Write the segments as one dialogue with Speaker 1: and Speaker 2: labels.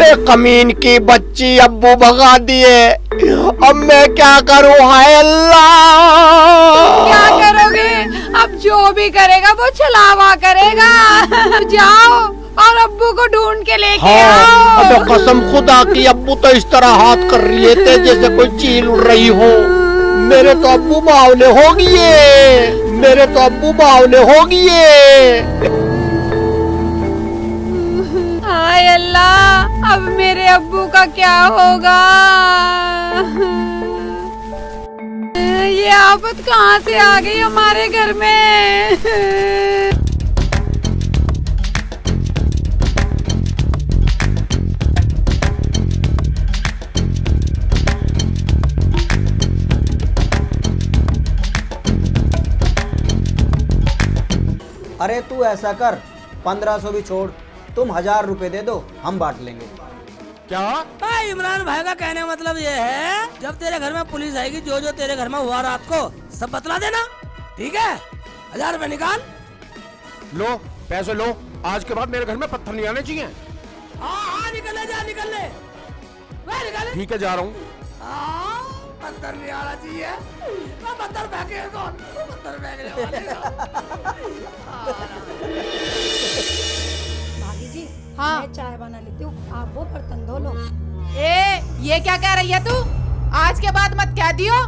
Speaker 1: अबे कमीन की बच्ची, अब्बू भगा दिए। अब मैं क्या करूं? हाय अल्लाह।
Speaker 2: क्या करोगे? अब जो भी करेगा वो छलावा करेगा। जाओ और अब्बू को ढूंढ के लेके आओ।
Speaker 1: अबे कसम खुदा की, अब्बू तो इस तरह हाथ कर रही थे जैसे कोई चील उड़ रही हो। मेरे तो अब्बू बावले हो गए, मेरे तो अब्बू बावले हो गए।
Speaker 2: हाय अल्लाह, अब मेरे अब्बू का क्या होगा? ये आफत कहाँ से आ गई हमारे घर में?
Speaker 3: अरे तू ऐसा कर, 1500 भी छोड़, तुम 1000 रुपए दे दो, हम बांट लेंगे।
Speaker 1: क्या?
Speaker 4: भाई इमरान भाई का कहने का मतलब ये है, जब तेरे घर में पुलिस आएगी, जो जो तेरे घर में हुआ रात को सब बतला देना, ठीक है? 1000 रुपए निकाल
Speaker 1: लो, पैसे लो। आज के बाद मेरे घर में पत्थर नहीं आने चाहिए।
Speaker 4: हाँ निकल ले, जा निकल ले, निकल।
Speaker 1: ठीक है, जा रहा हूँ।
Speaker 4: पत्थर नहीं आना चाहिए। मैं पत्थर फेंके कौन? पत्थर फेंकने वाले।
Speaker 5: भाभी जी,
Speaker 2: हाँ।
Speaker 5: मैं चाय बना लेती हूँ, आप वो बर्तन धो लो।
Speaker 2: ये क्या कह रही है तू? आज के बाद मत कह दियो।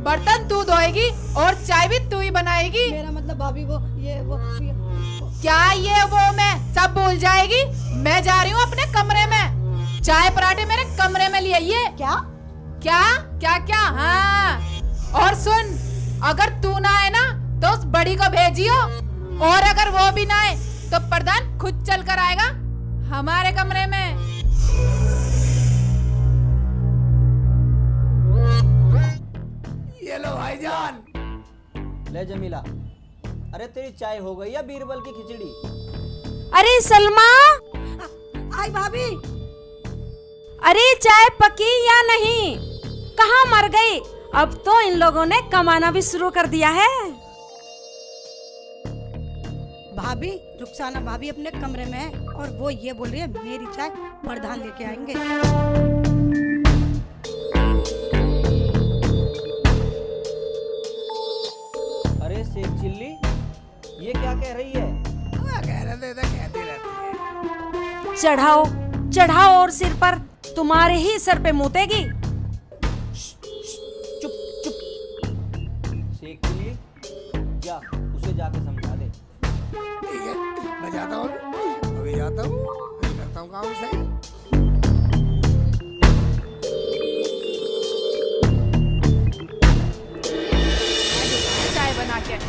Speaker 2: बर्तन तू धोएगी और चाय भी तू ही बनाएगी।
Speaker 5: मेरा मतलब भाभी वो
Speaker 2: क्या ये वो मैं सब भूल जाएगी? मैं जा रही हूँ अपने कमरे में। चाय पराठे मेरे कमरे में ले आइए।
Speaker 5: क्या
Speaker 2: क्या क्या क्या? हाँ, और सुन, अगर तू ना आए ना तो उस बड़ी को भेजियो, और अगर वो भी ना आए तो प्रधान खुद चल कर आएगा हमारे कमरे में।
Speaker 4: ये लो भाईजान।
Speaker 3: ले जमीला, अरे तेरी चाय हो गई या बीरबल की खिचड़ी?
Speaker 6: अरे सलमा,
Speaker 5: आई भाभी,
Speaker 6: अरे चाय पकी या नहीं? कहाँ मर गई? अब तो इन लोगों ने कमाना भी शुरू कर दिया है।
Speaker 5: भाभी रुखसाना भाभी अपने कमरे में है और वो ये बोल रही है मेरी चाय प्रधान लेके आएंगे।
Speaker 3: अरे शेख चिल्ली, ये क्या कह रही है?
Speaker 4: कह रहे थे तो कहती रहती है।
Speaker 6: चढ़ाओ चढ़ाओ और सिर पर, तुम्हारे ही सर पे मुतेगी।
Speaker 3: चुप चुप। शेख चिल्ली, जा उसे जाके समझा दे।
Speaker 4: ठीक है, मैं जाता हूँ, अभी जाता हूँ, अभी करता हूँ काम सही।
Speaker 2: चाय बना के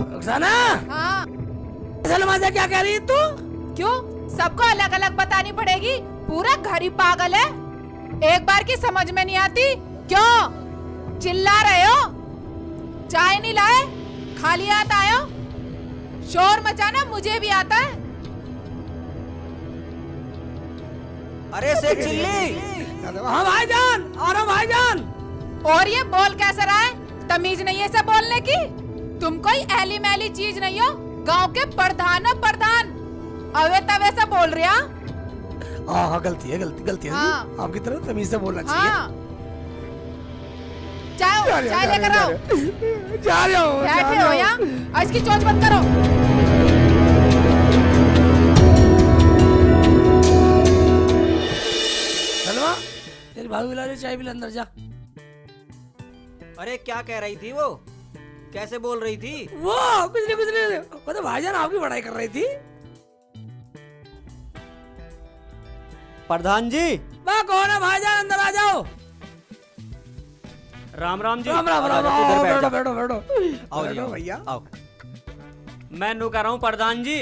Speaker 4: रुखसाना,
Speaker 2: हाँ।
Speaker 4: सलमा से क्या कह रही है तू?
Speaker 2: क्यों सबको अलग अलग बतानी पड़ेगी? पूरा घर ही पागल है, एक बार की समझ में नहीं आती। क्यों चिल्ला रहे हो? चाय नहीं लाए, खाली हाथ आए हो? शोर मचाना मुझे भी आता है।
Speaker 3: अरे शेख चिल्ली।
Speaker 4: हाँ भाईजान, आ रहा हूँ भाईजान।
Speaker 2: और ये बोल कैसा रहा है? तमीज नहीं है सब बोलने की? तुम कोई ऐली मैली चीज नहीं हो, गांव के प्रधान हो प्रधान। अवे तवे से बोल रहे हैं।
Speaker 4: हाँ गलती है, गलती है।
Speaker 2: हाँ।
Speaker 4: आपकी तरफ तमीज से बोलना चाहिए।
Speaker 2: हाँ, चाय लेकर आओ।
Speaker 4: जा रहा हूँ।
Speaker 2: बैठे हो यहाँ, और इसकी चोंच बंद करो।
Speaker 4: सलमा, तेरी भाभी बुला रही, चाय पिला, अंदर जा।
Speaker 3: अरे क्या कह रही थी वो? कैसे बोल रही थी?
Speaker 4: वो कुछ नहीं, वो तो भाईजान आपकी बड़ाई कर रही थी।
Speaker 3: प्रधान जी।
Speaker 4: वाह, कौन है भाईजान? अंदर आ जाओ।
Speaker 7: राम राम जी।
Speaker 4: राम राम राम।
Speaker 3: इधर बैठ
Speaker 4: बैठो
Speaker 3: जा।
Speaker 4: बैठो बैठो।
Speaker 3: आओ जी,
Speaker 4: बैठो
Speaker 3: आओ
Speaker 4: भैया।
Speaker 3: आओ।
Speaker 7: मैं नु कह रहा हूँ प्रधान जी,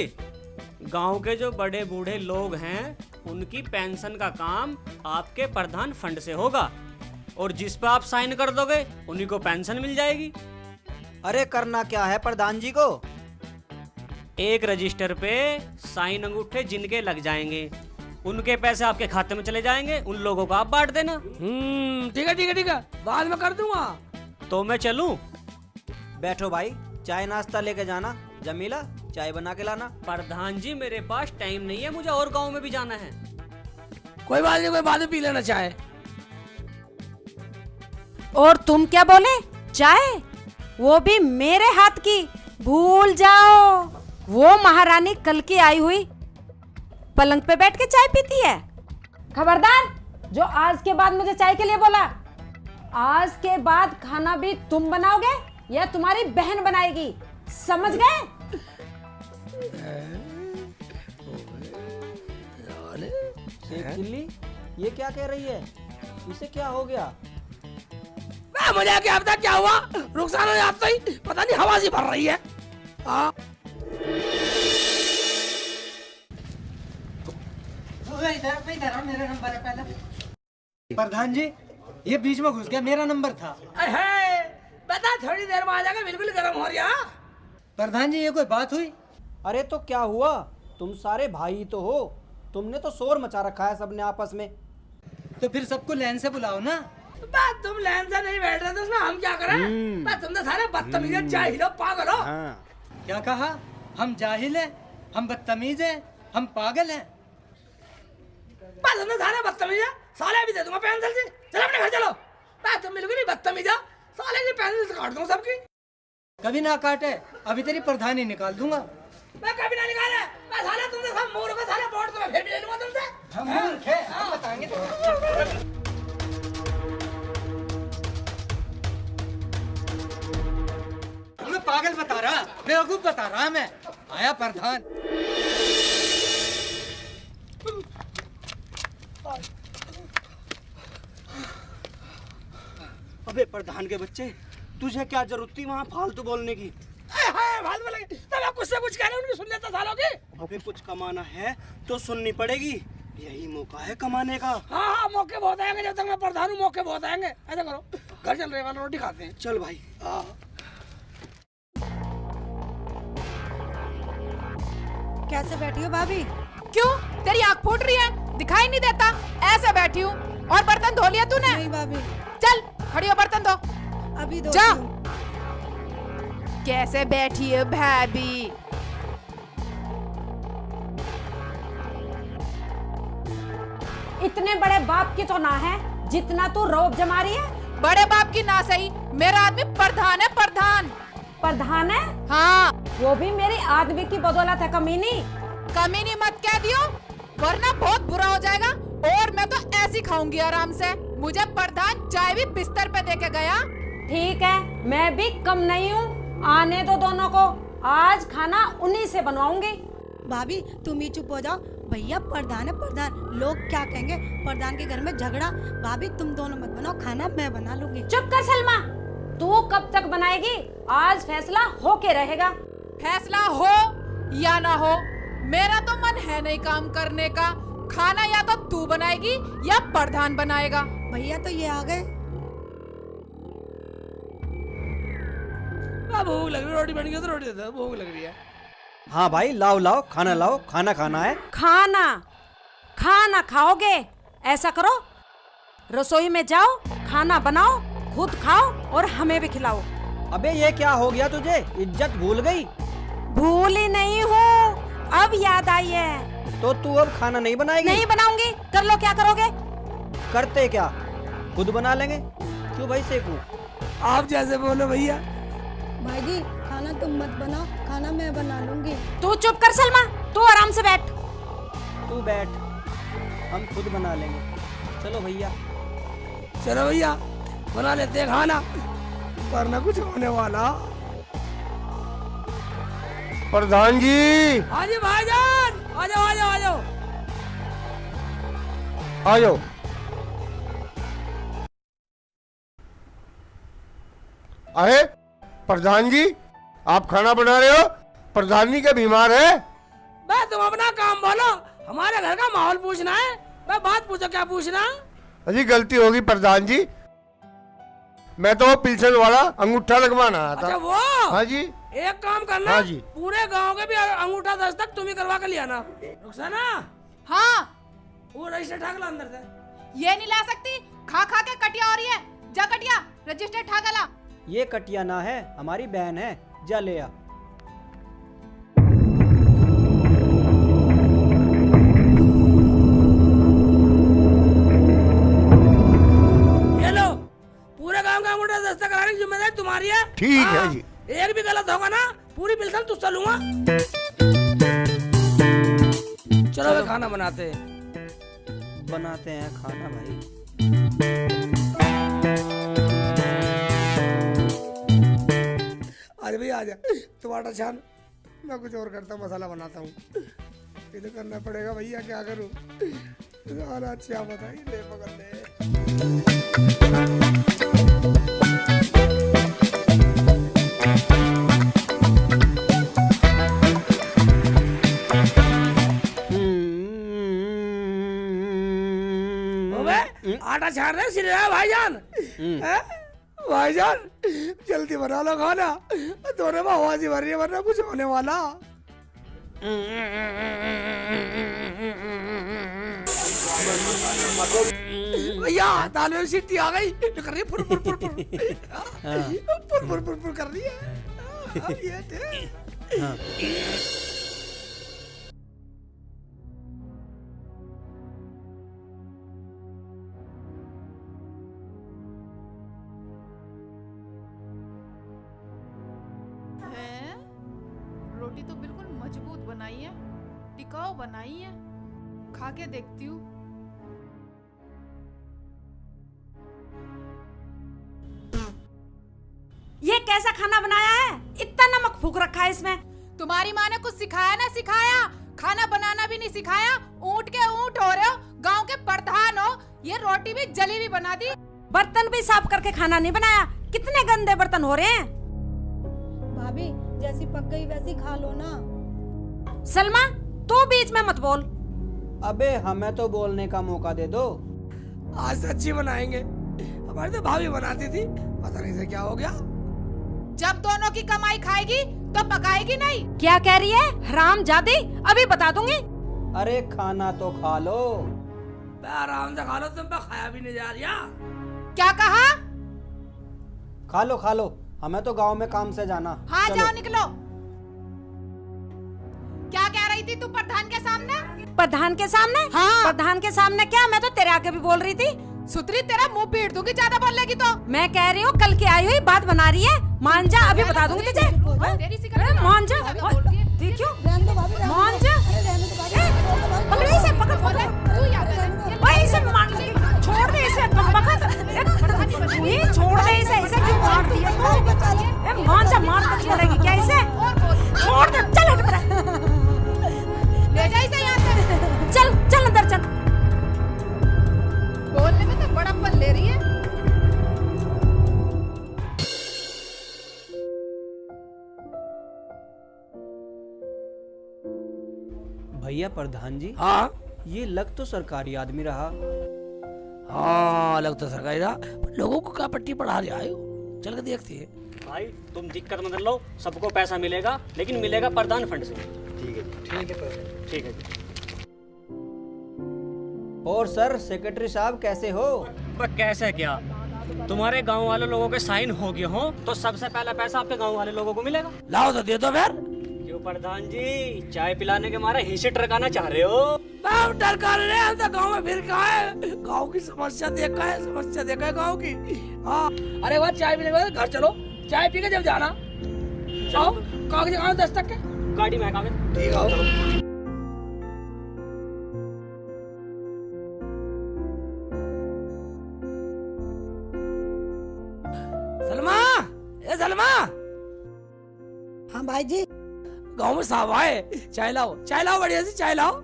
Speaker 7: गांव के जो बड़े बूढ़े लोग हैं उनकी पेंशन का काम आपके प्रधान फंड से होगा, और जिस पे आप साइन कर दोगे उन्हीं को पेंशन मिल जाएगी।
Speaker 3: अरे करना क्या है प्रधान जी को?
Speaker 7: एक रजिस्टर पे साइन अंगूठे जिनके लग जाएंगे उनके पैसे आपके खाते में चले जाएंगे, उन लोगों को आप बांट देना।
Speaker 4: ठीक है ठीक है ठीक है, बाद में कर दूंगा।
Speaker 7: तो मैं चलूं?
Speaker 3: बैठो भाई, चाय नाश्ता लेके जाना। जमीला चाय बना के लाना।
Speaker 7: प्रधान जी मेरे पास टाइम नहीं है, मुझे और गांव में भी जाना है।
Speaker 4: कोई बात नहीं, कोई बाद में पी लेना चाय।
Speaker 6: और तुम क्या बोले? चाय? वो भी मेरे हाथ की? भूल जाओ, वो महारानी कल की आई हुई पलंग पे बैठ के चाय पीती है। खबरदार, जो आज के बाद मुझे चाय के लिए बोला, आज के बाद खाना भी तुम बनाओगे या तुम्हारी बहन बनाएगी, समझ गए?
Speaker 3: चिल्ली, ये क्या कह रही है? इसे क्या हो गया?
Speaker 4: मुझे क्या पता क्या हुआ, रुखसाना याद तो ही पता नहीं हवा सी भर रही है। हाँ
Speaker 8: इधर मेरा नंबर है पहले। प्रधान जी, ये बीच में घुस गया, मेरा नंबर था।
Speaker 4: बता, थोड़ी देर में आ जाएगा, बिल्कुल गर्म हो रहा।
Speaker 8: प्रधान जी, ये कोई बात हुई?
Speaker 3: अरे तो क्या हुआ, तुम सारे भाई तो हो, तुमने तो शोर मचा रखा है सबने आपस में।
Speaker 8: तो फिर सबको लाइन से बुलाओ ना।
Speaker 4: बात तुम लाइन से नहीं बैठ रहे तो उसमें हम क्या करें? बात तुम तो सारे बदतमीज जाहिल हो, पागल हो।
Speaker 8: क्या कहा? हम जाहिल हैं, हम बदतमीज हैं, हम पागल हैं।
Speaker 4: बात तुम तो सारे बदतमीज है, साले भी दे दूंगा पेंसिल से। चलो अपने घर चलो। बात तुम बिल्कुल नहीं बदतमीज है, साले की पेंसिल से काट दूंगा सबकी।
Speaker 8: कभी ना काटे, अभी तेरी प्रधानी निकाल दूंगा।
Speaker 4: मैं कभी ना निकाले, मैं साले तुमसे सब मूर्ख हो, साले वोट तुम्हें फिर भी ले लूंगा तुमसे।
Speaker 8: हम मूर्ख हैं, हम बताएंगे तुमको। तुम्हें पागल बता रहा, बेवकूफ बता रहा मैं। आया प्रधान।
Speaker 9: अबे प्रधान के बच्चे, तुझे क्या जरूरत थी वहाँ फालतू बोलने की?
Speaker 4: फालतू लगे तब आप कुछ से कुछ कह रहे हो, उनकी सुन लेता सालों की।
Speaker 9: अबे कुछ कमाना है तो सुननी पड़ेगी, यही मौका है कमाने का।
Speaker 4: हाँ हाँ, मौके बहुत आएंगे, जब तक मैं प्रधान हूँ मौके बहुत आएंगे। ऐसा करो, घर चल रहे वाला रोटी खाते हैं।
Speaker 9: चल भाई।
Speaker 5: कैसे बैठी हो भाभी?
Speaker 2: क्यों, तेरी आँख फूट रही है? दिखाई नहीं देता? ऐसे बैठी हूँ। और बर्तन धो लिया तूने?
Speaker 5: नहीं भाभी,
Speaker 2: चल खड़ी हो, बर्तन धो।
Speaker 5: अभी दो।
Speaker 2: जा। कैसे बैठी है भाभी?
Speaker 6: इतने बड़े बाप की तो ना है जितना तू रौब जमा रही है।
Speaker 2: बड़े बाप की ना सही, मेरा आदमी प्रधान है, प्रधान।
Speaker 6: प्रधान है?
Speaker 2: हाँ।
Speaker 6: वो भी मेरी आदमी की बदौलत है कमीनी।
Speaker 2: कमीनी मत कह दियो, वरना बहुत बुरा हो जाएगा। और मैं तो ऐसी खाऊंगी आराम से। मुझे प्रधान चाय भी बिस्तर पे देके गया।
Speaker 6: ठीक है, मैं भी कम नहीं हूँ, आने दो दोनों को, आज खाना उन्हीं से बनवाऊंगी।
Speaker 5: भाभी तुम ही चुप हो जाओ, भैया प्रधान है प्रधान, लोग क्या कहेंगे? प्रधान के घर में झगड़ा। भाभी तुम दोनों मत बनाओ, खाना मैं बना लूंगी।
Speaker 6: चुप कर सलमा, तू कब तक बनाएगी? आज फैसला होके रहेगा।
Speaker 2: फैसला हो या ना हो, मेरा तो मन है नहीं काम करने का। खाना या तो तू बनाएगी या प्रधान बनाएगा।
Speaker 5: भैया तो ये आ गए।
Speaker 4: भूख लग रही है, रोटी बन गई तो रोटी दे दो, भूख लग रही है।
Speaker 3: हाँ भाई, लाओ लाओ, खाना लाओ, खाना खाना है।
Speaker 6: खाना खाना खाओगे? ऐसा करो, रसोई में जाओ, खाना बनाओ, खुद खाओ और हमें भी खिलाओ।
Speaker 3: अबे ये क्या हो गया तुझे, इज्जत भूल गई?
Speaker 6: भूल ही नहीं हूँ, अब याद आई है।
Speaker 3: तो तू अब खाना नहीं बनाएगी?
Speaker 6: नहीं बनाऊंगी। कर लो, क्या करोगे?
Speaker 3: करते क्या, खुद बना लेंगे। क्यों भाई सेकू?
Speaker 4: आप जैसे बोलो भैया।
Speaker 5: भाई जी खाना तुम मत बनाओ, खाना मैं बना लूंगी।
Speaker 6: तू चुप कर सलमा, तू आराम से बैठ।
Speaker 3: तू बैठ, हम खुद बना लेंगे। चलो भैया।
Speaker 4: चलो भैया, बना लेते हैं खाना, वरना कुछ होने वाला।
Speaker 1: प्रधान जी,
Speaker 4: हाँ जी भाईजान, आ जाओ आ जाओ आ जाओ।
Speaker 1: आ जाओ। अरे प्रधान जी, आप खाना बना रहे हो? प्रधान जी क्या बीमार है?
Speaker 4: बस तुम अपना काम बोलो, हमारे घर का माहौल पूछना है। मैं बात पूछो, क्या पूछना?
Speaker 1: अजी गलती होगी प्रधान जी, मैं तो वो पिल्सन वाला अंगूठा लगवाना आया था।
Speaker 4: अच्छा वो?
Speaker 1: हाँ जी।
Speaker 4: एक काम करना,
Speaker 1: हाँ जी।
Speaker 4: पूरे गांव के भी अंगूठा दस्तक तुम ही करवा कर लिया ना। रुखसाना,
Speaker 2: हाँ,
Speaker 4: वो रजिस्टर ठाक ला अंदर से।
Speaker 2: ये नहीं ला सकती, खा खा के कटिया हो रही है। जा कटिया रजिस्टर ठाका ला।
Speaker 3: ये कटिया ना है, हमारी बहन है, जा ले आ।
Speaker 4: ये लो, पूरे गांव का अंगूठा दस्ता कराने की जिम्मेदारी तुम्हारी है।
Speaker 1: ठीक है
Speaker 4: हाँ,
Speaker 1: जी।
Speaker 4: एक भी गलत होगा ना, पूरी बिल्कुल तुझसे लूंगा। चलो वे खाना बनाते हैं।
Speaker 3: बनाते हैं खाना भाई।
Speaker 4: आज भाई आ जा, टमाटर छान, मैं कुछ और करता हूँ, मसाला बनाता हूँ। ये तो करना पड़ेगा भैया, क्या करूँ। अच्छा बताइए, ले पकड़ ले। आटा छान रहे सिर भाईजान। हैं? भाईजान जल्दी बना लो खाना, दोनों में आवाज ही भर रही है, वरना कुछ होने वाला। भैया दाल में सीटी आ गई, कर रही है फुर फुर फुर फुर फुर फुर फुर फुर कर रही है। ये दे।
Speaker 2: हैं? रोटी तो बिल्कुल मजबूत बनाई है, टिकाऊ बनाई है। खा के देखती हूँ।
Speaker 6: ये कैसा खाना बनाया है? इतना नमक फूक रखा है इसमें।
Speaker 2: तुम्हारी माँ ने कुछ सिखाया ना सिखाया, खाना बनाना भी नहीं सिखाया। ऊँट के ऊँट हो रहे हो, गांव के प्रधान हो, ये रोटी भी जली हुई बना दी।
Speaker 6: बर्तन भी साफ करके खाना नहीं बनाया। कितने गंदे बर्तन हो रहे हैं।
Speaker 5: भाभी जैसी पक गई वैसी खा लो ना।
Speaker 6: सलमा तू बीच में मत बोल।
Speaker 3: अबे हमें तो बोलने का मौका दे दो।
Speaker 4: आज सच्ची बनाएंगे, हमारी तो भाभी बनाती थी, पता नहीं से क्या हो गया।
Speaker 2: जब दोनों की कमाई खाएगी तो पकाएगी नहीं।
Speaker 6: क्या कह रही है हरामजादी? अभी बता दूंगी।
Speaker 3: अरे खाना तो खा लो।
Speaker 4: आराम से खा लो, तुम पे खाया भी नहीं जा रहा।
Speaker 2: क्या कहा?
Speaker 3: खा लो, हमें तो गांव में काम से जाना।
Speaker 2: हाँ
Speaker 3: चलो।
Speaker 2: जाओ निकलो। क्या कह रही थी तू प्रधान के सामने?
Speaker 6: प्रधान के सामने?
Speaker 2: हाँ।
Speaker 6: प्रधान के सामने क्या? मैं तो तेरे आगे भी बोल रही थी।
Speaker 2: सुतरी तेरा मुंह पीट दूंगी ज्यादा बोलेगी तो।
Speaker 6: मैं कह रही हूँ कल की आई हुई बात बना रही है। मान जा, अभी बता दूंगी तुझे।
Speaker 2: तेरी सिगरेट
Speaker 6: अरे मान जा।
Speaker 2: भाभी बोल रही है।
Speaker 6: ठीक क्यों?
Speaker 5: रहने दो भाभी, रहने दो।
Speaker 6: मान जा।
Speaker 5: अरे रहने दो भाभी,
Speaker 6: पकड़ इसे, पकड़
Speaker 2: बोले
Speaker 6: पकड़।
Speaker 2: तू याद है
Speaker 6: भाई इसे छोड़ दे इसे। छोड़ दे इसे। इसे क्यों मार दिया तू? मान जा, मार कर छोड़ेगी क्या इसे? छोड़ दे, चल हट मेरा।
Speaker 2: ले जा इसे यहाँ से।
Speaker 6: चल चल अंदर चल।
Speaker 2: बोलने में तो बड़ा पल ले रही है।
Speaker 3: भैया प्रधान जी,
Speaker 4: हाँ
Speaker 3: ये लग तो सरकारी आदमी रहा।
Speaker 4: हाँ लग तो सरकारी था, लोगों को क्या पट्टी पढ़ा रहा है। चल के देखते हैं।
Speaker 7: भाई तुम दिक्कत मत लो, सबको पैसा मिलेगा, लेकिन मिलेगा प्रधान फंड से।
Speaker 9: ठीक है
Speaker 7: ठीक है जी।
Speaker 3: और सर सेक्रेटरी साहब कैसे हो?
Speaker 7: पर कैसे क्या? तुम्हारे गांव वाले लोगों के साइन हो गए हो तो सबसे पहला पैसा आपके गांव वाले लोगों को मिलेगा।
Speaker 4: लाओ तो दे दो फिर।
Speaker 7: क्यों प्रधान जी, चाय पिलाने के मारे हिस्से टरकाना चाह रहे हो?
Speaker 4: हम डर कर रहे हैं, हम तो गाँव में फिर कहा है, गाँव की समस्या देखा है, गाँव की। हाँ अरे वह चाय पीने के बाद घर चलो, चाय पी के जब जाना। आओ कागज कागज दस्तक के
Speaker 7: गाड़ी में कागज।
Speaker 4: ठीक है। सलमा, ए सलमा,
Speaker 5: हाँ भाई जी।
Speaker 4: गाँव में साहब आए, चाय लाओ बढ़िया सी चाय लाओ।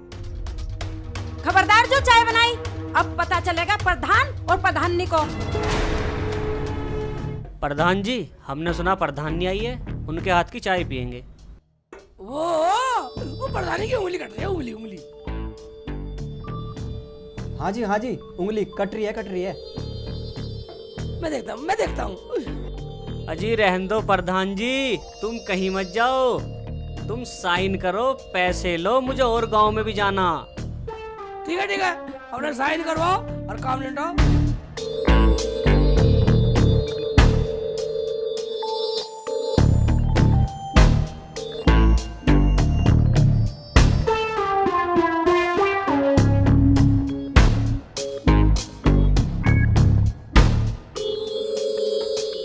Speaker 6: खबरदार जो चाय बनाई, अब पता चलेगा प्रधान और प्रधानी को।
Speaker 7: प्रधान जी, हमने सुना प्रधान आई है, उनके हाथ की चाय पियेंगे।
Speaker 4: वो प्रधानी की उंगली कट रही है, उंगली।
Speaker 3: हाँ जी, उंगली कट रही है।
Speaker 4: मैं देखता हूँ।
Speaker 7: अजी रहन दो प्रधान जी, तुम कहीं मत जाओ, तुम साइन करो, पैसे लो, मुझे और गांव में भी जाना।
Speaker 4: ठीक है अपने साइन करवाओ और काम निपटाओ।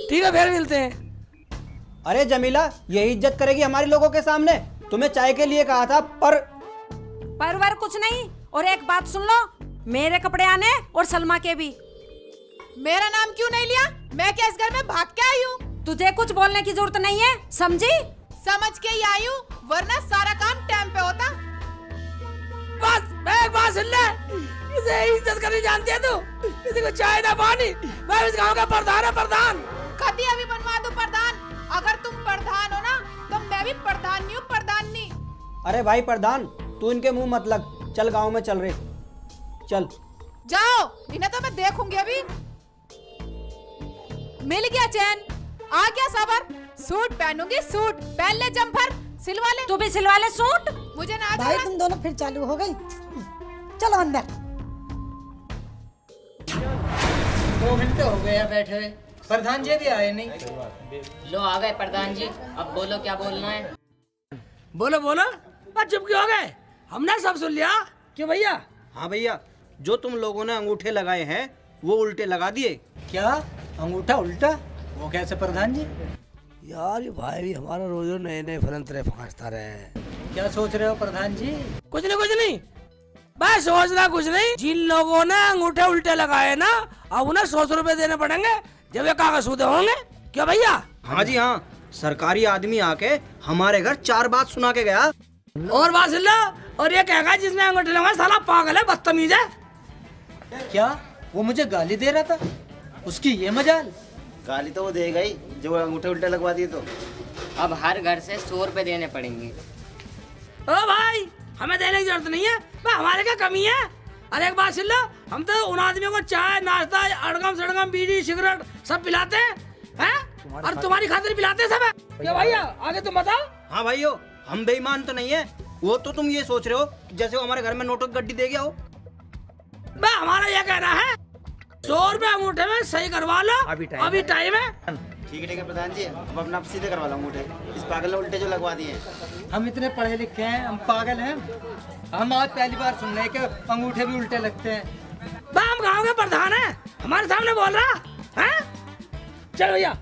Speaker 4: ठीक है, फिर मिलते हैं।
Speaker 3: अरे जमीला, यही इज्जत करेगी हमारे लोगों के सामने? तुम्हें चाय के लिए कहा था
Speaker 6: पर वर कुछ नहीं। और एक बात सुन लो, मेरे कपड़े आने और सलमा के भी।
Speaker 2: मेरा नाम क्यों नहीं लिया? मैं क्या इस घर में भाग के आई हूँ?
Speaker 6: तुझे कुछ बोलने की जरूरत नहीं है, समझी?
Speaker 2: समझ के ही आई हूँ, वरना सारा काम टाइम पे होता।
Speaker 4: बस मैं एक बात सुन ले, इसे इज्जत करनी जानती है तू? किसी को चाय ना पानी, मैं इस गांव का प्रधान है, प्रधान।
Speaker 2: कभी अभी बनवा दो प्रधान। अगर तुम प्रधान हो ना, तो मैं भी प्रधान नहीं हूँ, प्रधान नहीं।
Speaker 3: अरे भाई प्रधान, तू इनके मुंह मत लग। चल गांव में चल रहे, चल।
Speaker 2: जाओ, इन्हें तो मैं देखूंगी अभी। मिल गया चैन, आ गया सबर। सूट पहनूंगी, सूट पहन ले, जम्फर सिलवा ले।
Speaker 6: तू भी सिलवा ले सूट।
Speaker 2: मुझे ना
Speaker 5: भाई तुम दोनों फिर चालू हो गई। चलो अंदर।
Speaker 8: 2 घंटे हो गए बैठे हुए, प्रधान जी भी आए नहीं।
Speaker 10: लो आ गए प्रधान जी, अब बोलो क्या बोलना है।
Speaker 4: बोलो बोलो, बस चुप क्यों हो गए? हमने सब सुन लिया। क्यों भैया?
Speaker 3: हाँ भैया, जो तुम लोगों ने अंगूठे लगाए हैं वो उल्टे लगा दिए।
Speaker 8: क्या अंगूठा उल्टा? वो कैसे प्रधान जी?
Speaker 4: यार ये भाई भी हमारा रोज रोज नए नए फलंतरे फांसता रहे।
Speaker 8: क्या सोच रहे हो प्रधान जी?
Speaker 4: कुछ नहीं, मैं सोचना कुछ नहीं। जिन लोगों ने अंगूठे उल्टे लगाए ना, अब उन्हें 100 रुपए देने पड़ेंगे जब ये कागज सूदे होंगे। क्या भैया?
Speaker 3: हाँ जी हाँ, सरकारी आदमी आके हमारे घर 4 बात सुना के गया।
Speaker 4: और बात सुन लो, और ये कहेगा जिसने अंगूठे लगाए साला पागल है, बदतमीज है।
Speaker 8: क्या वो मुझे गाली दे रहा था? उसकी ये मजाल।
Speaker 9: गाली तो वो देगा ही जो अंगूठे उल्टे लगवा दिए तो।
Speaker 10: अब हर घर से 100 रुपए देने पड़ेंगे।
Speaker 4: ओ भाई, हमें देने की जरूरत नहीं है, हमारे क्या कमी है? अरे एक बात सुन लो, हम तो उन आदमियों को चाय नाश्ता अड़गम सड़गम बीड़ी सिगरेट सब पिलाते हैं, और तुम्हारी खातिर पिलाते सब है। क्या भैया आगे तुम बताओ।
Speaker 3: हाँ भाइयों, हम बेईमान तो नहीं है। वो तो तुम ये सोच रहे हो जैसे वो हमारे घर में नोटों की गड्डी दे गया हो।
Speaker 4: हमारा ये कहना है 100 रुपए अंगूठे में सही करवा लो, अभी टाइम है।
Speaker 9: ठीक है प्रधान जी, अब अपना सीधे करवा लो अंगूठे। इस पागल ने उल्टे जो लगवा दिए।
Speaker 8: हम इतने पढ़े लिखे हैं, हम पागल हैं? हम आज पहली बार सुन रहे हैं कि अंगूठे भी उल्टे लगते हैं।
Speaker 4: हम गाँव के प्रधान हैं, हमारे सामने बोल रहा है? चल भैया